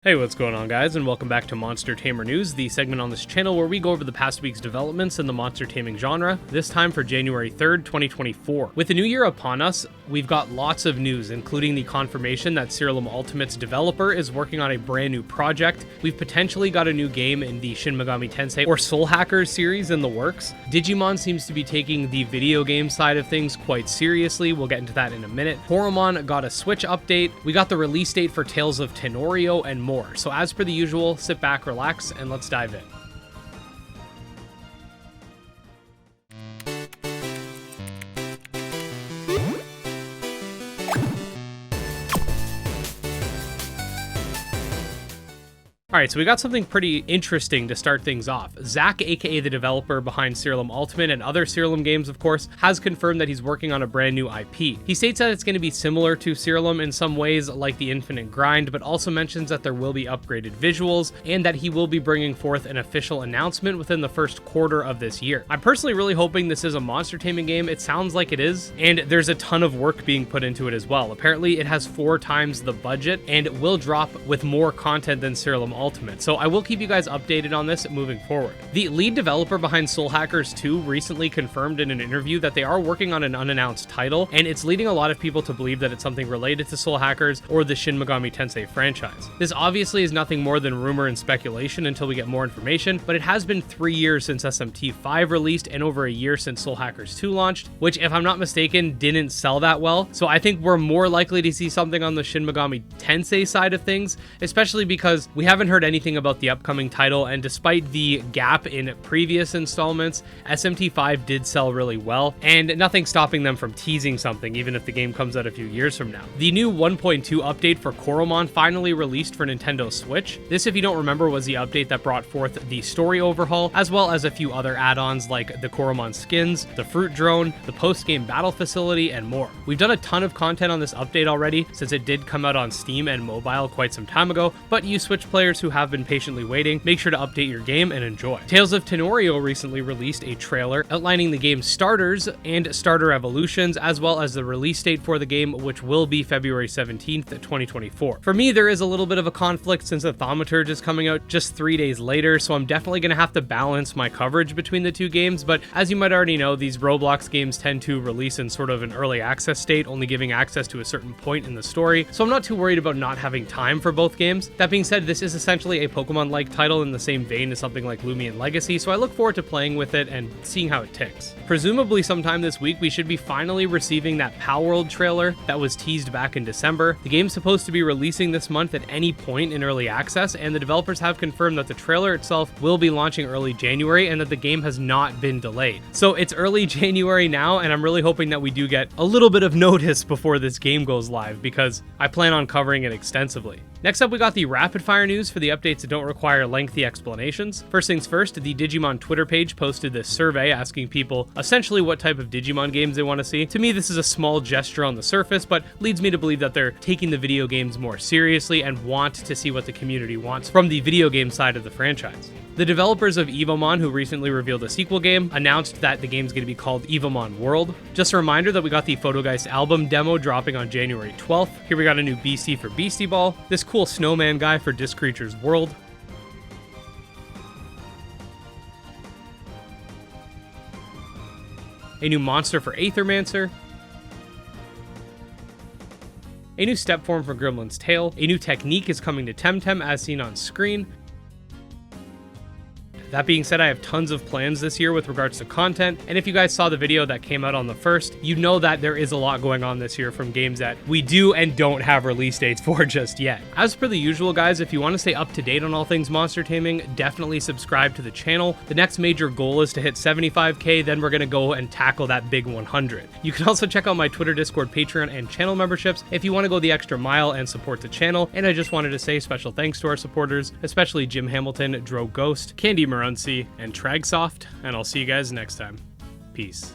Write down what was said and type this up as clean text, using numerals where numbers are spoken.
Hey, what's going on guys, and welcome back to Monster Tamer News, the segment on this channel where we go over the past week's developments in the monster taming genre, this time for January 3rd, 2024. With the new year upon us, we've got lots of news, including the confirmation that Siralim Ultimate's developer is working on a brand new project. We've potentially got a new game in the Shin Megami Tensei or Soul Hackers series in the works. Digimon seems to be taking the video game side of things quite seriously. We'll get into that in a minute. Coromon got a Switch update. We got the release date for Tales of Tenorio and more. So as per the usual, sit back, relax, and let's dive in. Alright, so we got something pretty interesting to start things off. Zach, aka the developer behind Siralim Ultimate and other Siralim games, of course, has confirmed that he's working on a brand new IP. He states that it's going to be similar to Siralim in some ways, like the Infinite Grind, but also mentions that there will be upgraded visuals and that he will be bringing forth an official announcement within the first quarter of this year. I'm personally really hoping this is a monster taming game. It sounds like it is, and there's a ton of work being put into it as well. Apparently, it has 4 times the budget, and it will drop with more content than Siralim Ultimate, so I will keep you guys updated on this moving forward. The lead developer behind Soul Hackers 2 recently confirmed in an interview that they are working on an unannounced title, and it's leading a lot of people to believe that it's something related to Soul Hackers or the Shin Megami Tensei franchise. This obviously is nothing more than rumor and speculation until we get more information, but it has been 3 years since SMT5 released and over a year since Soul Hackers 2 launched, which, if I'm not mistaken, didn't sell that well. So I think we're more likely to see something on the Shin Megami Tensei side of things, especially because we haven't heard anything about the upcoming title, and despite the gap in previous installments, SMT5 did sell really well, and nothing stopping them from teasing something even if the game comes out a few years from now. The new 1.2 update for Coromon finally released for Nintendo Switch. This, if you don't remember, was the update that brought forth the story overhaul, as well as a few other add-ons like the Coromon skins, the fruit drone, the post-game battle facility, and more. We've done a ton of content on this update already, since it did come out on Steam and mobile quite some time ago, but you Switch players who have been patiently waiting, make sure to update your game and enjoy. Tales of Tenorio recently released a trailer outlining the game's starters and starter evolutions, as well as the release date for the game, which will be February 17th, 2024. For me, there is a little bit of a conflict since the Thaumaturge is coming out just 3 days later, so I'm definitely going to have to balance my coverage between the two games, but as you might already know, these Roblox games tend to release in sort of an early access state, only giving access to a certain point in the story, so I'm not too worried about not having time for both games. That being said, this is essentially a Pokemon-like title in the same vein as something like Lumion Legacy, so I look forward to playing with it and seeing how it ticks. Presumably sometime this week, we should be finally receiving that palworld trailer that was teased back in December. The game's supposed to be releasing this month at any point in early access, and the developers have confirmed that the trailer itself will be launching early January and that the game has not been delayed. So it's early January now, and I'm really hoping that we do get a little bit of notice before this game goes live, because I plan on covering it extensively. Next up, we got the rapid fire news for the updates that don't require lengthy explanations. First things first, the Digimon Twitter page posted this survey asking people essentially what type of Digimon games they want to see. To me, this is a small gesture on the surface, but leads me to believe that they're taking the video games more seriously and want to see what the community wants from the video game side of the franchise. The developers of Evomon, who recently revealed a sequel game, announced that the game's going to be called Evomon World. Just a reminder that we got the Photogeist album demo dropping on January 12th. Here we got a new BC for Beastie Ball, this cool snowman guy for Disc Creatures World, a new monster for Aethermancer, a new step form for Gremlin's Tail, a new technique is coming to Temtem as seen on screen. That being said, I have tons of plans this year with regards to content, and if you guys saw the video that came out on the 1st, you know that there is a lot going on this year from games that we do and don't have release dates for just yet. As per the usual, guys, if you want to stay up to date on all things monster taming, definitely subscribe to the channel. The next major goal is to hit 75k, then we're going to go and tackle that big 100. You can also check out my Twitter, Discord, Patreon, and channel memberships if you want to go the extra mile and support the channel, and I just wanted to say special thanks to our supporters, especially Jim Hamilton, Dro Ghost, Candy Morency, and Tragsoft, and I'll see you guys next time. Peace.